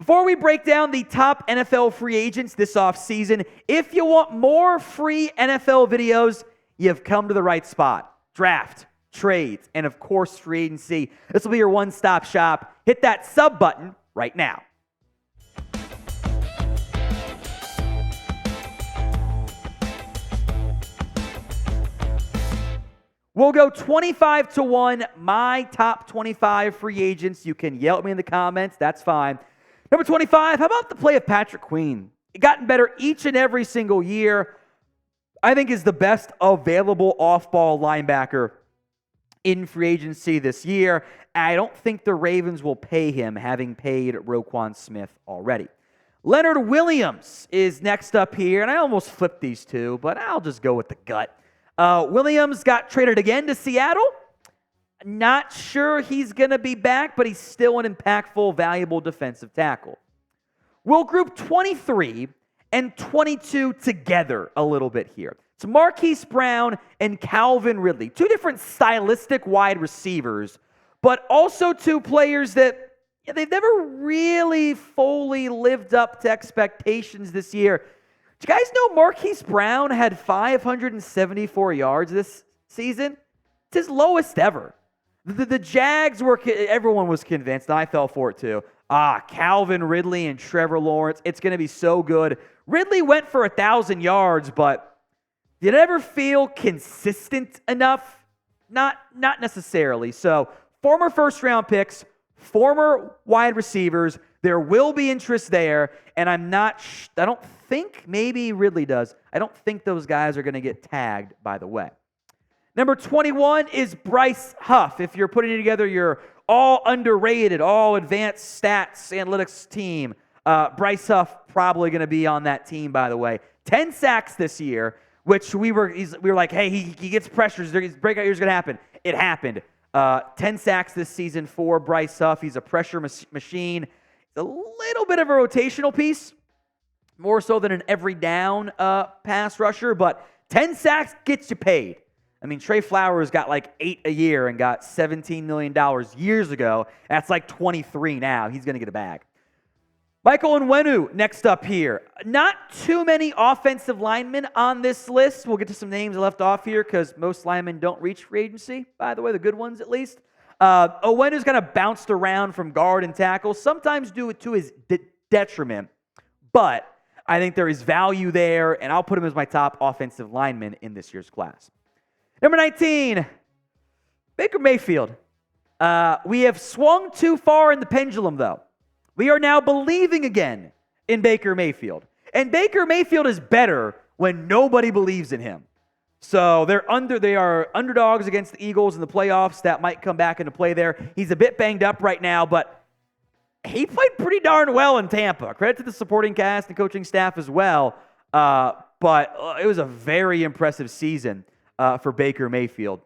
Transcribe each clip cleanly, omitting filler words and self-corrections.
Before we break down the top NFL free agents this offseason, if you want more free NFL videos, you've come to the right spot. Draft, trades, and of course, free agency. This will be your one-stop shop. Hit that sub button right now. We'll go 25-1, my top 25 free agents. You can yell at me in the comments. That's fine. Number 25, how about the play of Patrick Queen? He gotten better each and every single year. I think is the best available off-ball linebacker in free agency this year. I don't think the Ravens will pay him, having paid Roquan Smith already. Leonard Williams is next up here, and I almost flipped these two, but I'll just go with the gut. Williams got traded again to Seattle. Not sure he's going to be back, but he's still an impactful, valuable defensive tackle. We'll group 23 and 22 together a little bit here. It's Marquise Brown and Calvin Ridley. Two different stylistic wide receivers, but also two players that they've never really fully lived up to expectations this year. Do you guys know Marquise Brown had 574 yards this season? It's his lowest ever. The Jags everyone was convinced, and I fell for it too. Calvin Ridley and Trevor Lawrence, it's going to be so good. Ridley went for 1,000 yards, but did it ever feel consistent enough? Not necessarily. So, former first-round picks, former wide receivers, there will be interest there, and I don't think, maybe Ridley does. I don't think those guys are going to get tagged, by the way. Number 21 is Bryce Huff. If you're putting together your all underrated, all advanced stats analytics team, Bryce Huff probably going to be on that team, by the way. 10 sacks this year, which we were like, hey, he gets pressures. His breakout year is going to happen. It happened. 10 sacks this season for Bryce Huff. He's a pressure machine. He's a little bit of a rotational piece, more so than an every down pass rusher, but 10 sacks gets you paid. I mean, Trey Flowers got like 8 a year and got $17 million years ago. That's like 23 now. He's going to get a bag. Michael Onwenu next up here. Not too many offensive linemen on this list. We'll get to some names left off here because most linemen don't reach free agency, by the way, the good ones at least. Onwenu's kind of bounced around from guard and tackle, sometimes do it to his detriment, but I think there is value there, and I'll put him as my top offensive lineman in this year's class. Number 19, Baker Mayfield. We have swung too far in the pendulum, though. We are now believing again in Baker Mayfield. And Baker Mayfield is better when nobody believes in him. So they are underdogs against the Eagles in the playoffs. That might come back into play there. He's a bit banged up right now, but he played pretty darn well in Tampa. Credit to the supporting cast and coaching staff as well. But it was a very impressive season for Baker Mayfield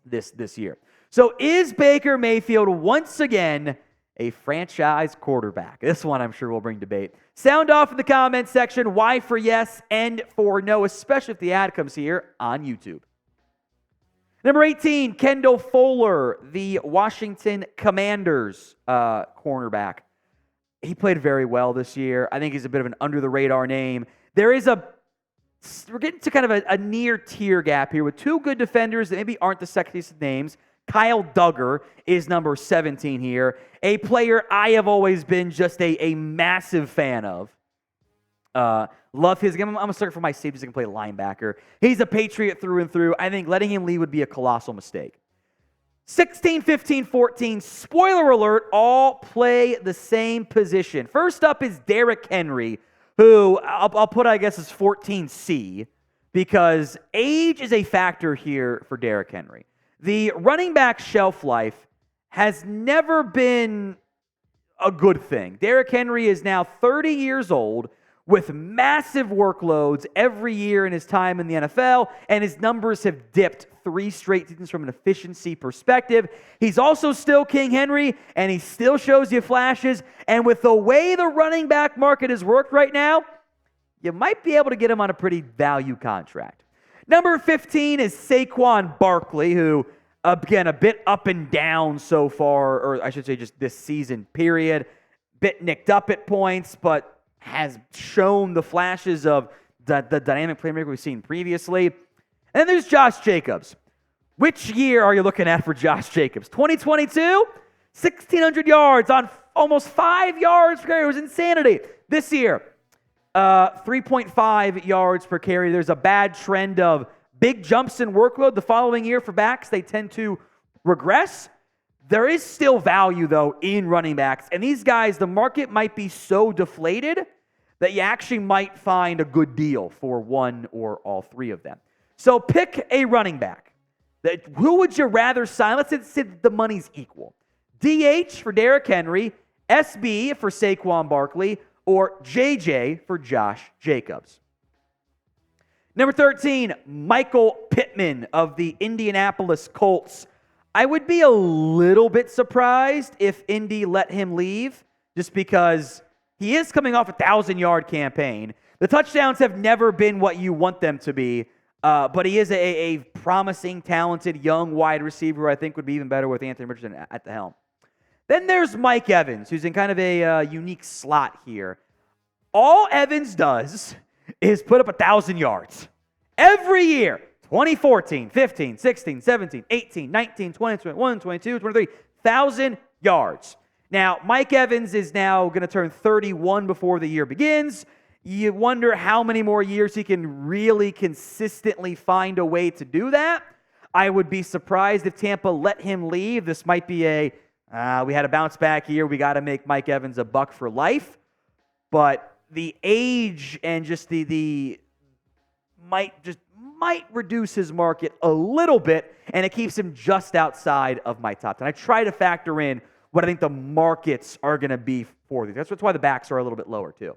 this year. So is Baker Mayfield once again a franchise quarterback? This one I'm sure will bring debate. Sound off in the comments section. Why for yes and for no, especially if the ad comes here on YouTube. Number 18, Kendall Fuller, the Washington Commanders cornerback. He played very well this year. I think he's a bit of an under-the-radar name. We're getting to kind of a near-tier gap here with two good defenders that maybe aren't the sexiest names. Kyle Duggar is number 17 here, a player I have always been just a massive fan of. Love his game. I'm a sucker for my safeties that can play linebacker. He's a Patriot through and through. I think letting him lead would be a colossal mistake. 16, 15, 14, spoiler alert, all play the same position. First up is Derrick Henry, who I'll put, I guess, as 14C, because age is a factor here for Derrick Henry. The running back shelf life has never been a good thing. Derrick Henry is now 30 years old with massive workloads every year in his time in the NFL, and his numbers have dipped 3 straight seasons from an efficiency perspective. He's also still King Henry, and he still shows you flashes, and with the way the running back market has worked right now, you might be able to get him on a pretty value contract. Number 15 is Saquon Barkley, who, again, a bit up and down so far, or I should say just this season period. bit nicked up at points, but has shown the flashes of the dynamic playmaker we've seen previously. And then there's Josh Jacobs. Which year are you looking at for Josh Jacobs? 2022? 1,600 yards on almost 5 yards per carry. It was insanity. This year, 3.5 yards per carry. There's a bad trend of big jumps in workload. The following year for backs, they tend to regress. There is still value, though, in running backs. And these guys, the market might be so deflated that you actually might find a good deal for one or all three of them. So pick a running back. Who would you rather sign? Let's say the money's equal. DH for Derrick Henry, SB for Saquon Barkley, or JJ for Josh Jacobs. Number 13, Michael Pittman of the Indianapolis Colts. I would be a little bit surprised if Indy let him leave, just because he is coming off a 1,000-yard campaign. The touchdowns have never been what you want them to be, but he is a promising, talented, young wide receiver who I think would be even better with Anthony Richardson at the helm. Then there's Mike Evans, who's in kind of a unique slot here. All Evans does is put up 1,000 yards. Every year, 2014, 15, 16, 17, 18, 19, 20, 21, 22, 23, 1,000 yards. Now, Mike Evans is now going to turn 31 before the year begins. You wonder how many more years he can really consistently find a way to do that. I would be surprised if Tampa let him leave. This might be we had a bounce back year. We got to make Mike Evans a buck for life. But the age and just the might reduce his market a little bit, and it keeps him just outside of my top 10. I try to factor in what I think the markets are going to be for these. That's why the backs are a little bit lower too.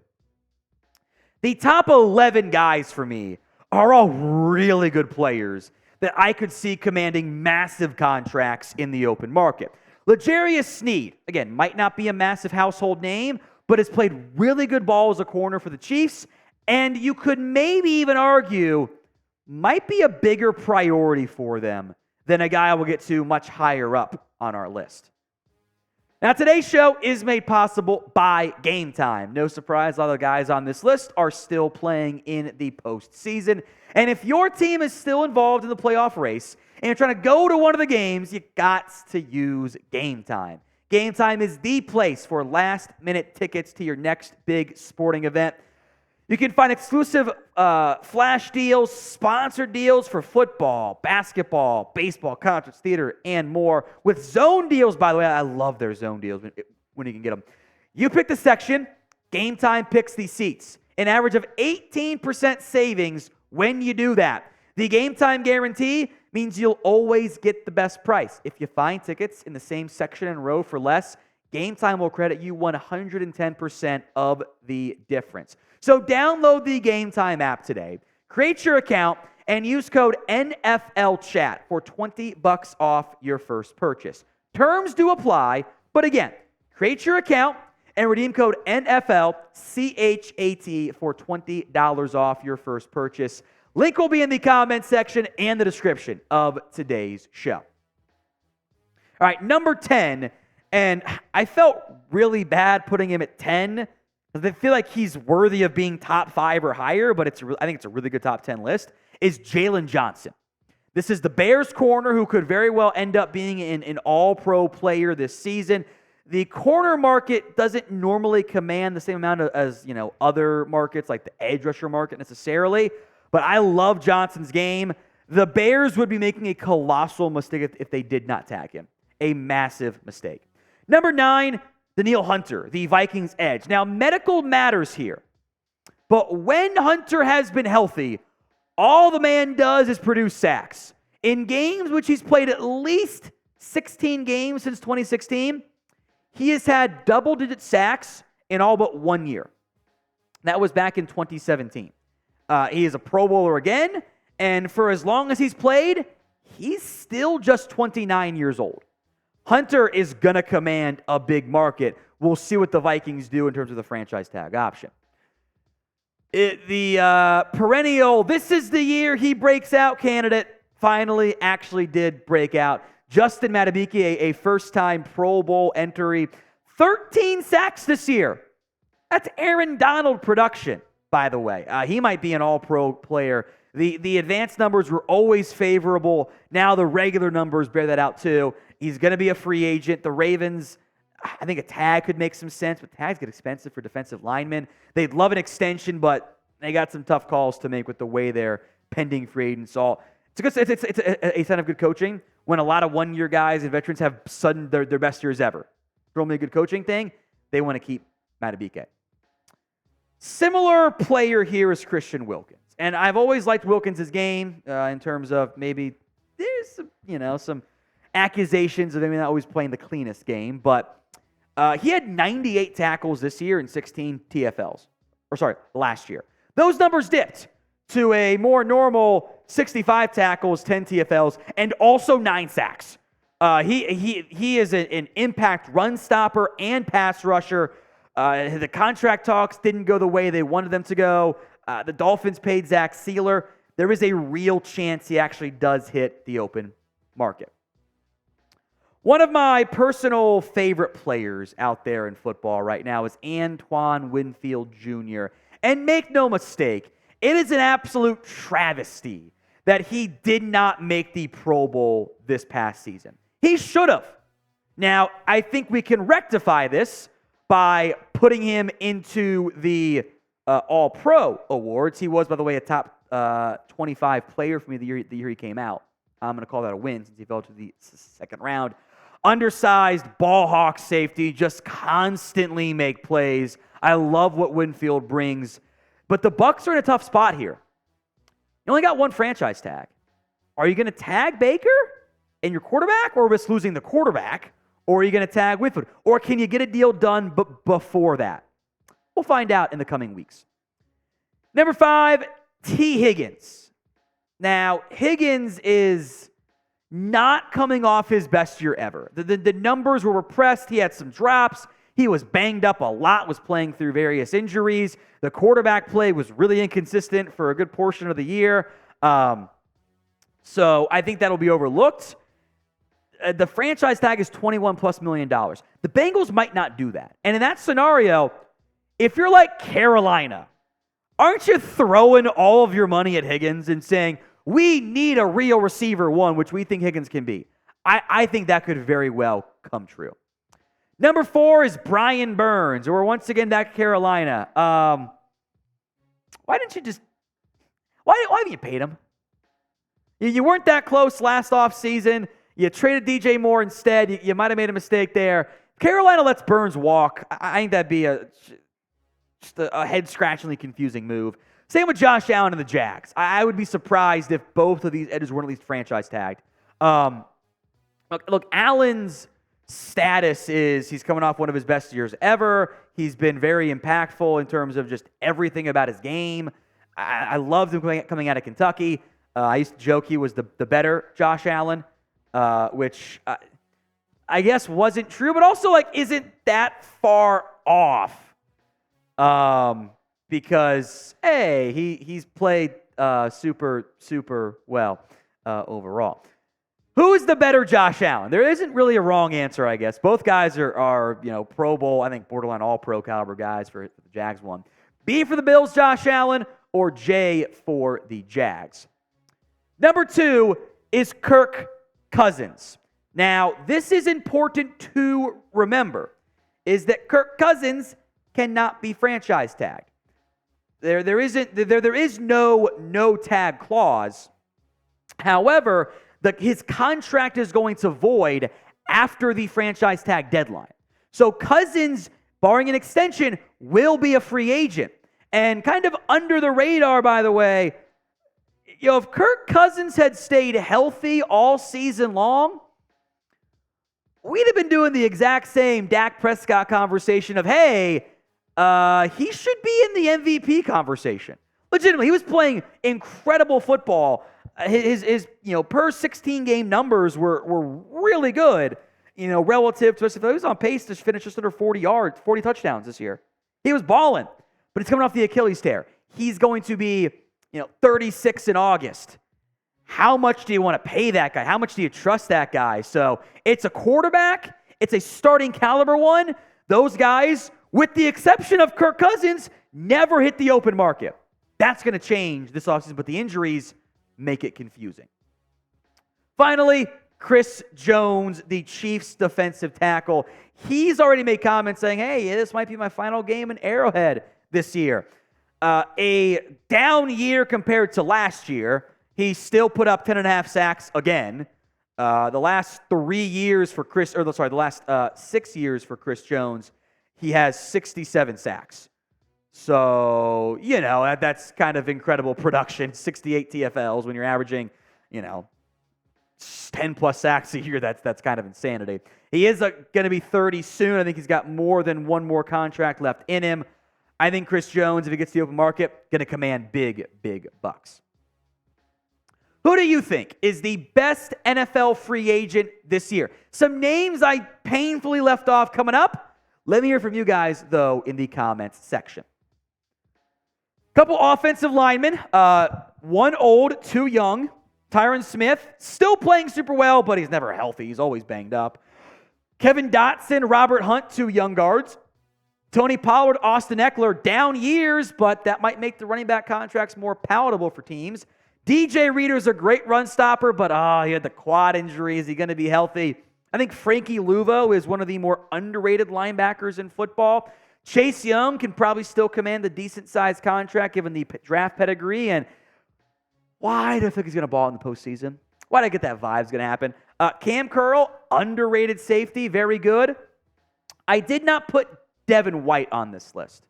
The top 11 guys for me are all really good players that I could see commanding massive contracts in the open market. L'Jarius Sneed, again, might not be a massive household name, but has played really good ball as a corner for the Chiefs, and you could maybe even argue might be a bigger priority for them than a guy I will get to much higher up on our list. Now, today's show is made possible by Game Time. No surprise, a lot of the guys on this list are still playing in the postseason. And if your team is still involved in the playoff race and you're trying to go to one of the games, you got to use Game Time. Game Time is the place for last-minute tickets to your next big sporting event. You can find exclusive flash deals, sponsored deals for football, basketball, baseball, concerts, theater, and more. With zone deals, by the way, I love their zone deals when you can get them. You pick the section, Game Time picks the seats. An average of 18% savings when you do that. The Game Time guarantee means you'll always get the best price. If you find tickets in the same section and row for less, Game Time will credit you 110% of the difference. So download the Game Time app today, create your account, and use code NFLChat for $20 off your first purchase. Terms do apply, but again, create your account and redeem code NFLCHAT for $20 off your first purchase. Link will be in the comment section and the description of today's show. All right, number 10, and I felt really bad putting him at 10. I feel like he's worthy of being top 5 or higher, but I think it's a really good top 10 list, is Jalen Johnson. This is the Bears corner who could very well end up being an all-pro player this season. The corner market doesn't normally command the same amount as other markets like the edge rusher market necessarily, but I love Johnson's game. The Bears would be making a colossal mistake if they did not tag him. A massive mistake. Number 9, Danielle Hunter, the Vikings edge. Now, medical matters here, but when Hunter has been healthy, all the man does is produce sacks. In games which he's played at least 16 games since 2016, he has had double-digit sacks in all but 1 year. That was back in 2017. He is a Pro Bowler again, and for as long as he's played, he's still just 29 years old. Hunter is going to command a big market. We'll see what the Vikings do in terms of the franchise tag option. The perennial, this is the year he breaks out candidate, finally actually did break out. Justin Madubuike, a first-time Pro Bowl entry, 13 sacks this year. That's Aaron Donald production, by the way. He might be an all-pro player. The advanced numbers were always favorable. Now the regular numbers bear that out too. He's going to be a free agent. The Ravens, I think a tag could make some sense, but tags get expensive for defensive linemen. They'd love an extension, but they got some tough calls to make with the way they're pending free agents. It's a sign of good coaching when a lot of one-year guys and veterans have sudden their best years ever. Normally a good coaching thing. They want to keep Madubuike. Similar player here is Christian Wilkins. And I've always liked Wilkins' game in terms of maybe there's some accusations of him not always playing the cleanest game, but he had 98 tackles this year and 16 TFLs. Last year. Those numbers dipped to a more normal 65 tackles, 10 TFLs, and also 9 sacks. He is an impact run stopper and pass rusher. The contract talks didn't go the way they wanted them to go. The Dolphins paid Zach Sealer. There is a real chance he actually does hit the open market. One of my personal favorite players out there in football right now is Antoine Winfield Jr. And make no mistake, it is an absolute travesty that he did not make the Pro Bowl this past season. He should have. Now, I think we can rectify this by putting him into the All-Pro awards. He was, by the way, a top 25 player for me the year he came out. I'm going to call that a win since he fell to the second round. Undersized, ball hawk safety, just constantly make plays. I love what Winfield brings. But the Bucs are in a tough spot here. You only got one franchise tag. Are you going to tag Baker and your quarterback or risk losing the quarterback? Or are you going to tag Winfield? Or can you get a deal done before that? We'll find out in the coming weeks. Number 5, Tee Higgins. Now, Higgins is not coming off his best year ever. The numbers were repressed. He had some drops. He was banged up a lot, was playing through various injuries. The quarterback play was really inconsistent for a good portion of the year. So I think that'll be overlooked. The franchise tag is $21+ million. The Bengals might not do that. And in that scenario, if you're like Carolina, aren't you throwing all of your money at Higgins and saying, we need a real receiver one, which we think Higgins can be? I think that could very well come true. Number 4 is Brian Burns. We're once again back to Carolina. Why haven't you paid him? You weren't that close last offseason. You traded DJ Moore instead. You might have made a mistake there. Carolina lets Burns walk. I think that'd be just a head-scratchingly confusing move. Same with Josh Allen and the Jags. I would be surprised if both of these edges weren't at least franchise tagged. Look, Allen's status is he's coming off one of his best years ever. He's been very impactful in terms of just everything about his game. I loved him coming out of Kentucky. I used to joke he was the better Josh Allen, which I guess wasn't true, but also isn't that far off. Because, hey, he's played super well overall. Who is the better Josh Allen? There isn't really a wrong answer, I guess. Both guys are Pro Bowl, I think borderline all-pro caliber guys for the Jags one. B for the Bills, Josh Allen, or J for the Jags. Number 2 is Kirk Cousins. Now, this is important to remember, is that Kirk Cousins cannot be franchise tagged. There is no tag clause. However, his contract is going to void after the franchise tag deadline. So Cousins, barring an extension, will be a free agent. And kind of under the radar, by the way, if Kirk Cousins had stayed healthy all season long, we'd have been doing the exact same Dak Prescott conversation of, hey, he should be in the MVP conversation. Legitimately, he was playing incredible football. His per 16 game numbers were really good, relative to us. He was on pace to finish just under 40 touchdowns this year. He was balling, but he's coming off the Achilles tear. He's going to be 36 in August. How much do you want to pay that guy? How much do you trust that guy? So it's a quarterback. It's a starting caliber one. Those guys, with the exception of Kirk Cousins, never hit the open market. That's going to change this offseason, but the injuries make it confusing. Finally, Chris Jones, the Chiefs defensive tackle. He's already made comments saying, hey, this might be my final game in Arrowhead this year. A down year compared to last year. He still put up 10.5 sacks again. The last 6 years for Chris Jones, he has 67 sacks. So, that's kind of incredible production. 68 TFLs when you're averaging, 10-plus sacks a year. That's kind of insanity. He is going to be 30 soon. I think he's got more than one more contract left in him. I think Chris Jones, if he gets the open market, going to command big, big bucks. Who do you think is the best NFL free agent this year? Some names I painfully left off coming up. Let me hear from you guys, though, in the comments section. Couple offensive linemen. One old, two young. Tyron Smith, still playing super well, but he's never healthy. He's always banged up. Kevin Dotson, Robert Hunt, two young guards. Tony Pollard, Austin Eckler, down years, but that might make the running back contracts more palatable for teams. DJ Reader's a great run stopper, but he had the quad injury. Is he going to be healthy? I think Frankie Luvo is one of the more underrated linebackers in football. Chase Young can probably still command a decent-sized contract given the draft pedigree. And why do I think he's going to ball in the postseason? Why do I get that vibe's going to happen? Cam Curl, underrated safety, very good. I did not put Devin White on this list,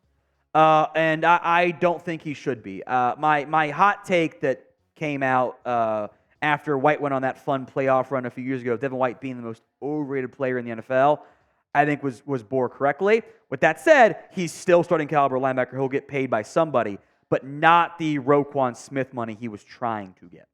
and I don't think he should be. My hot take that came out after White went on that fun playoff run a few years ago, Devin White being the most overrated player in the NFL, I think was bore correctly. With that said, he's still starting caliber linebacker. He'll get paid by somebody, but not the Roquan Smith money he was trying to get.